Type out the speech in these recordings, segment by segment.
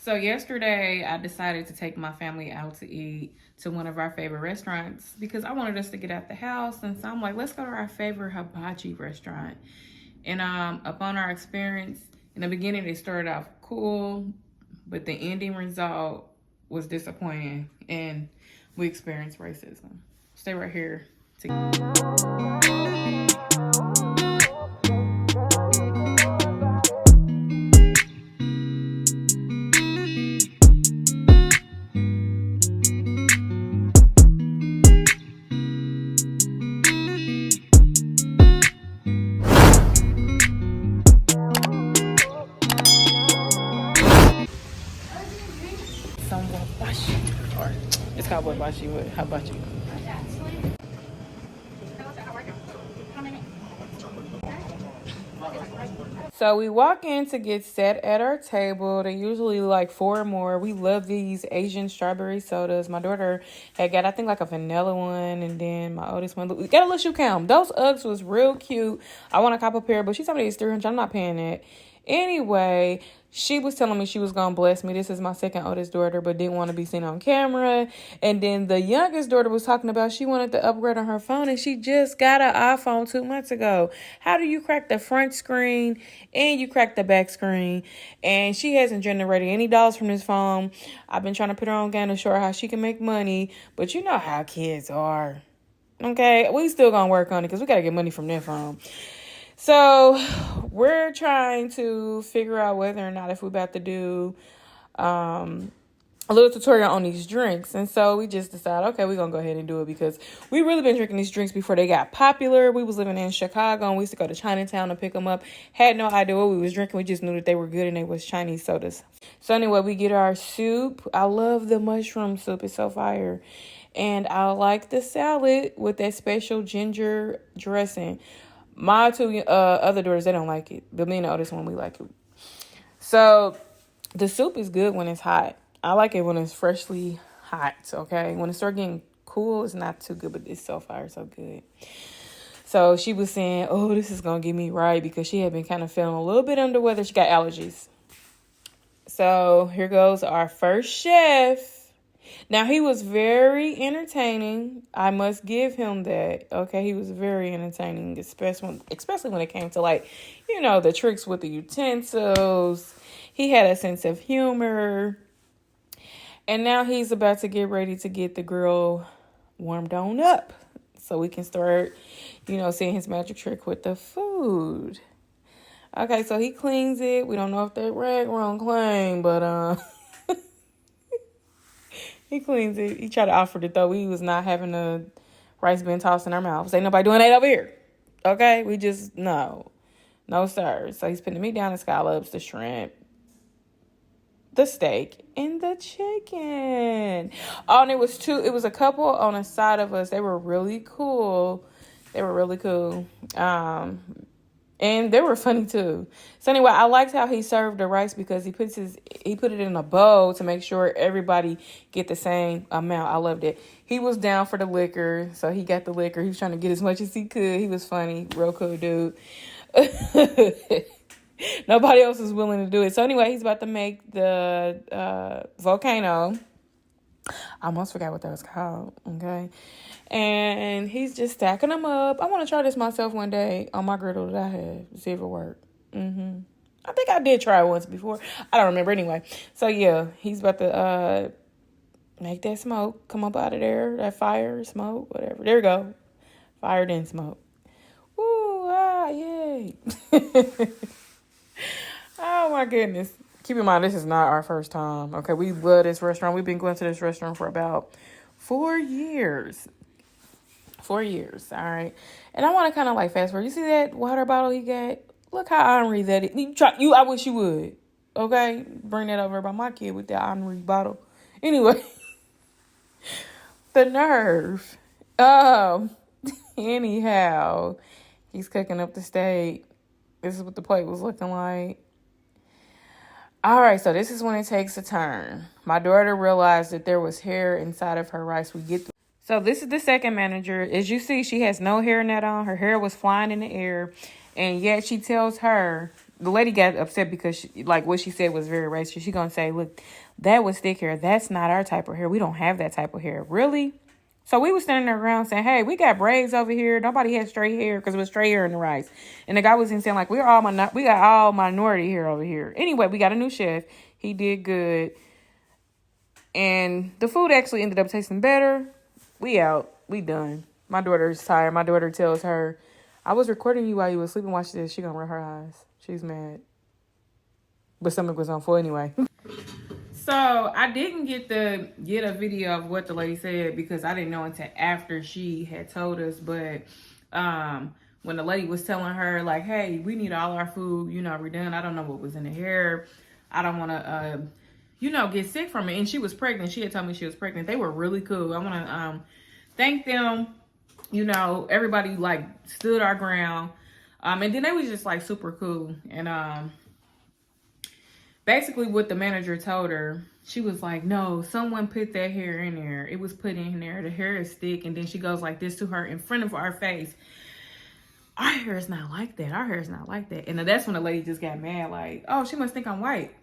So yesterday I decided to take my family out to eat to one of our favorite restaurants because I wanted us to get out the house. And so I'm like, let's go to our favorite hibachi restaurant. And upon our experience, in the beginning it started off cool, but the ending result was disappointing and we experienced racism. Stay right here. Some wabashi, or it's called wabashi, but hibachi. So we walk in to get set at our table. They usually like four or more. We love these Asian strawberry sodas. My daughter had got, I think, like a vanilla one, and then my oldest one. We gotta let you count. Those Uggs was real cute. I want to cop a pair, but she told me it's 300. I'm not paying that. Anyway, she was telling me she was going to bless me. This is my second oldest daughter, but didn't want to be seen on camera. And then the youngest daughter was talking about she wanted to upgrade on her phone, and she just got an iPhone 2 months ago. How do you crack the front screen and you crack the back screen? And she hasn't generated any dollars from this phone. I've been trying to put her on game to show her how she can make money, but you know how kids are. Okay, we still going to work on it because we got to get money from that phone. So we're trying to figure out whether or not if we're about to do a little tutorial on these drinks. And so we just decided, okay, we're going to go ahead and do it because we really been drinking these drinks before they got popular. We was living in Chicago and we used to go to Chinatown to pick them up. Had no idea what we was drinking. We just knew that they were good and they was Chinese sodas. So anyway, we get our soup. I love the mushroom soup. It's so fire. And I like the salad with that special ginger dressing. My two other daughters, they don't like it. But me and the oldest one, we like it. So the soup is good when it's hot. I like it when it's freshly hot, okay? When it starts getting cool, it's not too good, but it's so fire, so good. So she was saying, oh, this is going to get me right because she had been kind of feeling a little bit under weather. She got allergies. So here goes our first chef. Now, he was very entertaining. I must give him that. Okay, he was very entertaining, especially when it came to, like, you know, the tricks with the utensils. He had a sense of humor. And now he's about to get ready to get the grill warmed on up so we can start, you know, seeing his magic trick with the food. Okay, so he cleans it. We don't know if that rag wrong clean, but he cleans it. He tried to offer it, though. We was not having the rice being tossed in our mouths. Ain't nobody doing that over here. Okay? We just, no. No, sir. So he's putting the meat down, the scallops, the shrimp, the steak, and the chicken. Oh, and it was a couple on the side of us. They were really cool. And they were funny too. So anyway, I liked how he served the rice because he put it in a bowl to make sure everybody get the same amount. I loved it. He was down for the liquor, so he got the liquor. He was trying to get as much as he could. He was funny, real cool dude. Nobody else was willing to do it. So anyway, he's about to make the volcano. I almost forgot what that was called. Okay. And he's just stacking them up. I want to try this myself one day on my griddle that I have. See if it worked. I think I did try it once before. I don't remember anyway. So yeah, he's about to make that smoke come up out of there. That fire, smoke, whatever. There we go. Fire then smoke. Ooh, yay. Oh my goodness. Keep in mind, this is not our first time. Okay, we love this restaurant. We've been going to this restaurant for about 4 years. 4 years, all right. And I want to kind of like fast forward. You see that water bottle he got? Look how ornery that is. I wish you would. Okay, bring that over by my kid with that ornery bottle. Anyway, the nerve. Anyhow, he's cooking up the steak. This is what the plate was looking like. All right, so this is when it takes a turn. My daughter realized that there was hair inside of her rice. So this is the second manager. As you see, she has no hairnet on. Her hair was flying in the air. And yet she tells her the lady got upset because like what she said was very racist. She gonna say, look, that was thick hair. That's not our type of hair. We don't have that type of hair. Really? So we was standing there around saying, hey, we got braids over here. Nobody had straight hair because it was straight hair in the rice. And the guy was in saying like, we got all minority hair over here. Anyway, we got a new chef. He did good. And the food actually ended up tasting better. We out. We done. My daughter's tired. My daughter tells her, I was recording you while you were sleeping. Watch this. She gonna roll her eyes. She's mad. But stomach was on full anyway. So I didn't get a video of what the lady said because I didn't know until after she had told us. But when the lady was telling her like, hey, we need all our food, redone. I don't know what was in the hair. I don't want to, get sick from it. And she was pregnant. She had told me she was pregnant. They were really cool. I want to thank them. Everybody like stood our ground. And then they was just like super cool. And basically what the manager told her, she was like, no, someone put that hair in there. It was put in there. The hair is thick. And then she goes like this to her in front of our face. Our hair is not like that. Our hair is not like that. And that's when the lady just got mad. Like, oh, she must think I'm white.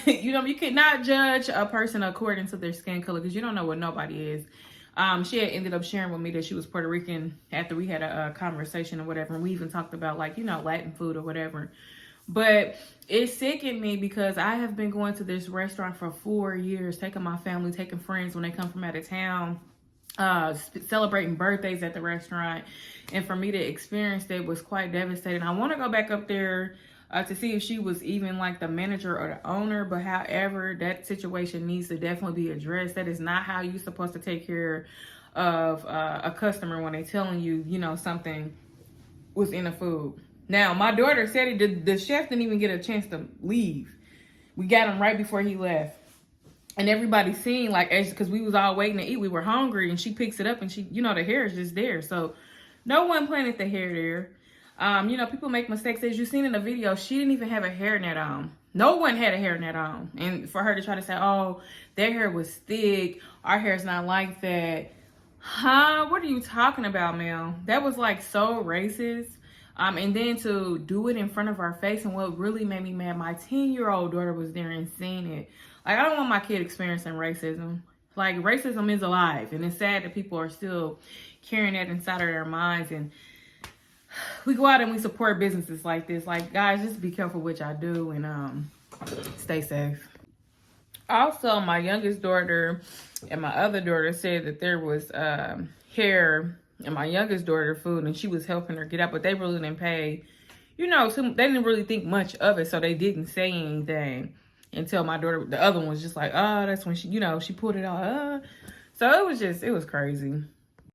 You cannot judge a person according to their skin color because you don't know what nobody is. She had ended up sharing with me that she was Puerto Rican after we had a conversation or whatever. And we even talked about like, Latin food or whatever. But it sickened me because I have been going to this restaurant for 4 years, taking my family, taking friends when they come from out of town, celebrating birthdays at the restaurant. And for me to experience that was quite devastating. I want to go back up there to see if she was even like the manager or the owner. But however, that situation needs to definitely be addressed. That is not how you're supposed to take care of a customer when they're telling you, something was in the food. Now, my daughter said the chef didn't even get a chance to leave. We got him right before he left. And everybody seen, like, because we was all waiting to eat. We were hungry, and she picks it up, and she, the hair is just there. So, no one planted the hair there. People make mistakes. As you seen in the video, she didn't even have a hairnet on. No one had a hairnet on. And for her to try to say, oh, their hair was thick. Our hair's not like that. Huh? What are you talking about, ma'am? That was, like, so racist. And then to do it in front of our face. And what really made me mad, my 10-year-old daughter was there and seen it. Like, I don't want my kid experiencing racism. Like, racism is alive. And it's sad that people are still carrying that inside of their minds. And we go out and we support businesses like this. Like, guys, just be careful what y'all do and stay safe. Also, my youngest daughter and my other daughter said that there was hair in my youngest daughter food, and she was helping her get out, but they really didn't pay, they didn't really think much of it, so they didn't say anything until my daughter, the other one was just like, oh, that's when she, she pulled it out. So it was crazy.